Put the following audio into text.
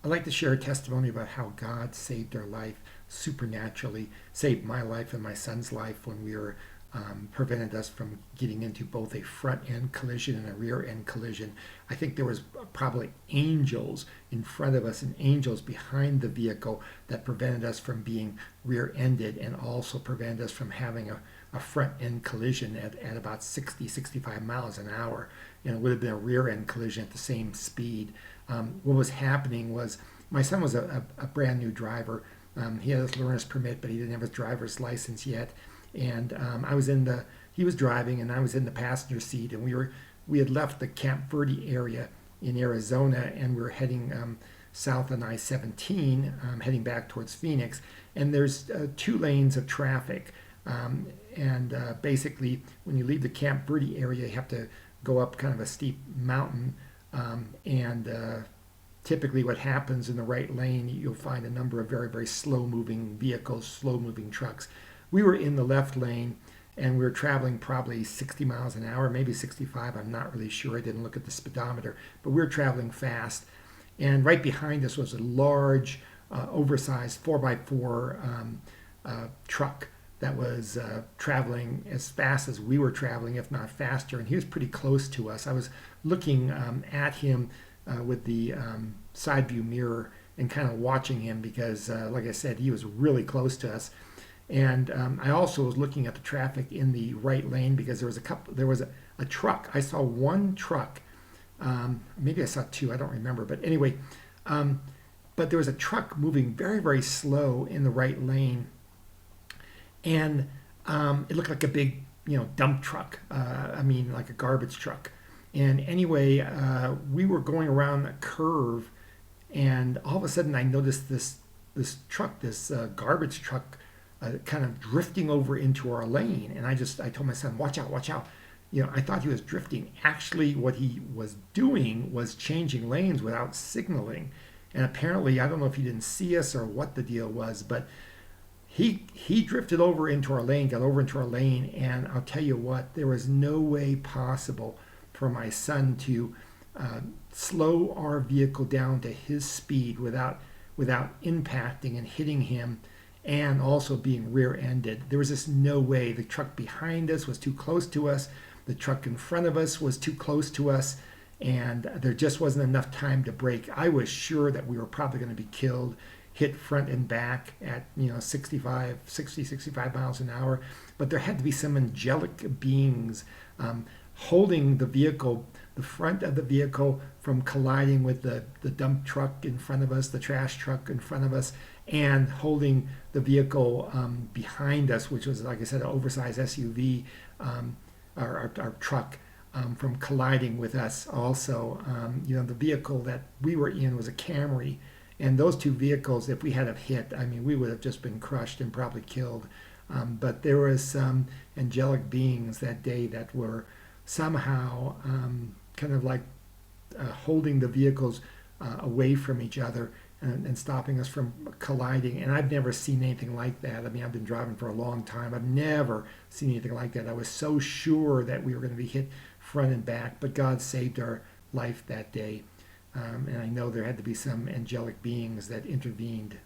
I'd like to share a testimony about how God saved our life supernaturally, saved my life and my son's life when we were prevented us from getting into both a front end collision and a rear end collision. I think there was probably angels in front of us and angels behind the vehicle that prevented us from being rear ended and also prevented us from having a front end collision at about 60, 65 miles an hour. And it would have been a rear end collision at the same speed. What was happening was my son was a brand new driver. He had his learner's permit, but he didn't have his driver's license yet. And he was driving, and I was in the passenger seat, and we had left the Camp Verde area in Arizona, and we were heading south on I-17, heading back towards Phoenix. And there's 2 lanes of traffic. Basically, when you leave the Camp Verde area, you have to go up kind of a steep mountain. Typically what happens in the right lane, you'll find a number of very, very slow-moving vehicles, slow-moving trucks. We were in the left lane, and we were traveling probably 60 miles an hour, maybe 65. I'm not really sure. I didn't look at the speedometer, but we were traveling fast. And right behind us was a large, oversized 4x4 truck that was traveling as fast as we were traveling, if not faster. And he was pretty close to us. I was looking at him with the side view mirror and kind of watching him because, like I said, he was really close to us. And I also was looking at the traffic in the right lane because there was a truck. I saw one truck. Maybe I saw 2. I don't remember. But anyway, but there was a truck moving very, very slow in the right lane. And it looked like a big, dump truck. Like a garbage truck. And anyway, we were going around a curve, and all of a sudden I noticed this truck, this garbage truck, kind of drifting over into our lane. And I told my son, watch out, watch out. I thought he was drifting. Actually, what he was doing was changing lanes without signaling. And apparently, I don't know if he didn't see us or what the deal was, but he drifted over into our lane, got over into our lane. And I'll tell you what, there was no way possible for my son to slow our vehicle down to his speed without impacting and hitting him and also being rear-ended. There was just no way. The truck behind us was too close to us. The truck in front of us was too close to us. And there just wasn't enough time to brake. I was sure that we were probably going to be killed, hit front and back at 60, 65 miles an hour. But there had to be some angelic beings holding the vehicle, the front of the vehicle, from colliding with the dump truck in front of us, the trash truck in front of us, and holding the vehicle behind us, which was, like I said, an oversized SUV, our truck, from colliding with us also. The vehicle that we were in was a Camry, and those 2 vehicles, if we had have hit, we would have just been crushed and probably killed. But there was some angelic beings that day that were somehow kind of like holding the vehicles away from each other and stopping us from colliding. And I've never seen anything like that. I've been driving for a long time. I've never seen anything like that. I was so sure that we were going to be hit front and back, but God saved our life that day. And I know there had to be some angelic beings that intervened